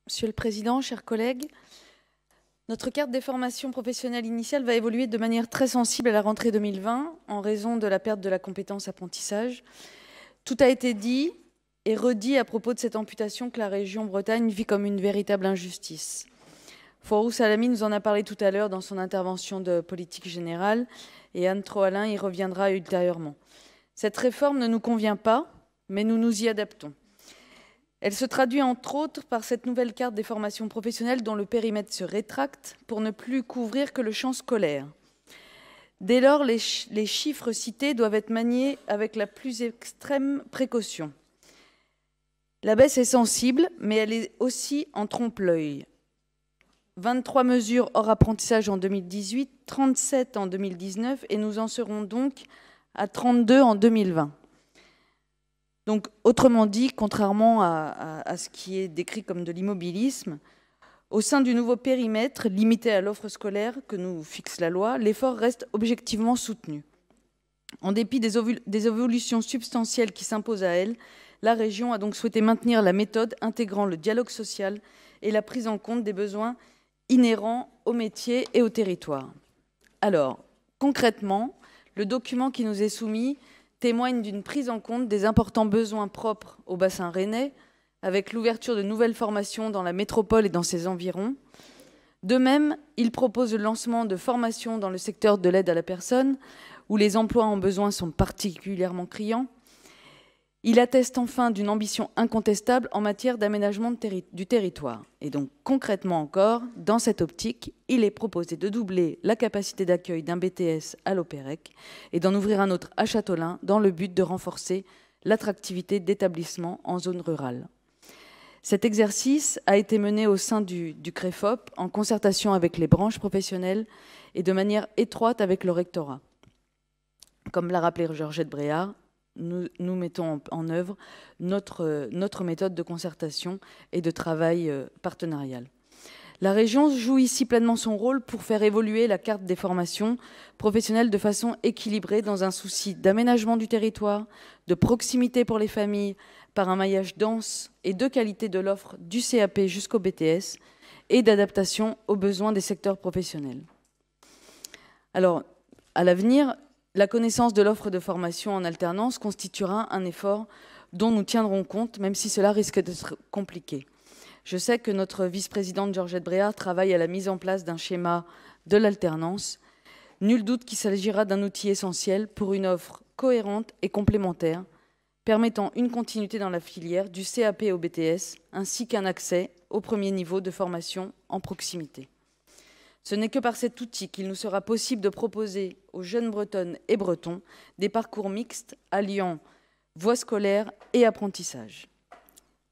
Monsieur le Président, chers collègues, notre carte des formations professionnelles initiales va évoluer de manière très sensible à la rentrée 2020 en raison de la perte de la compétence apprentissage. Tout a été dit et redit à propos de cette amputation que la région Bretagne vit comme une véritable injustice. Forouz Salami nous en a parlé tout à l'heure dans son intervention de politique générale et Anne Trohalin y reviendra ultérieurement. Cette réforme ne nous convient pas, mais nous nous y adaptons. Elle se traduit entre autres par cette nouvelle carte des formations professionnelles dont le périmètre se rétracte pour ne plus couvrir que le champ scolaire. Dès lors, les chiffres cités doivent être maniés avec la plus extrême précaution. La baisse est sensible, mais elle est aussi en trompe-l'œil. 23 mesures hors apprentissage en 2018, 37 en 2019 et nous en serons donc à 32 en 2020. Donc, autrement dit, contrairement à ce qui est décrit comme de l'immobilisme, au sein du nouveau périmètre limité à l'offre scolaire que nous fixe la loi, l'effort reste objectivement soutenu. En dépit des évolutions substantielles qui s'imposent à elle, la région a donc souhaité maintenir la méthode intégrant le dialogue social et la prise en compte des besoins inhérents au métier et au territoire. Alors, concrètement, le document qui nous est soumis témoigne d'une prise en compte des importants besoins propres au bassin rennais, avec l'ouverture de nouvelles formations dans la métropole et dans ses environs. De même, il propose le lancement de formations dans le secteur de l'aide à la personne, où les emplois en besoin sont particulièrement criants. Il atteste enfin d'une ambition incontestable en matière d'aménagement du territoire. Et donc, concrètement encore, dans cette optique, il est proposé de doubler la capacité d'accueil d'un BTS à l'Opérec et d'en ouvrir un autre à Châteaulin dans le but de renforcer l'attractivité d'établissements en zone rurale. Cet exercice a été mené au sein du CREFOP en concertation avec les branches professionnelles et de manière étroite avec le rectorat. Comme l'a rappelé Georgette Bréard, nous mettons en œuvre notre méthode de concertation et de travail partenarial. La région joue ici pleinement son rôle pour faire évoluer la carte des formations professionnelles de façon équilibrée dans un souci d'aménagement du territoire, de proximité pour les familles par un maillage dense et de qualité de l'offre du CAP jusqu'au BTS et d'adaptation aux besoins des secteurs professionnels. Alors, à l'avenir, la connaissance de l'offre de formation en alternance constituera un effort dont nous tiendrons compte, même si cela risque d'être compliqué. Je sais que notre vice-présidente Georgette Bréard travaille à la mise en place d'un schéma de l'alternance. Nul doute qu'il s'agira d'un outil essentiel pour une offre cohérente et complémentaire, permettant une continuité dans la filière du CAP au BTS, ainsi qu'un accès au premier niveau de formation en proximité. Ce n'est que par cet outil qu'il nous sera possible de proposer aux jeunes Bretonnes et Bretons des parcours mixtes alliant voie scolaire et apprentissage.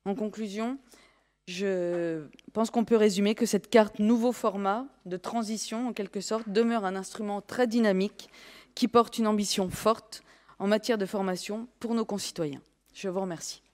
En conclusion, je pense qu'on peut résumer que cette carte nouveau format de transition, en quelque sorte, demeure un instrument très dynamique qui porte une ambition forte en matière de formation pour nos concitoyens. Je vous remercie.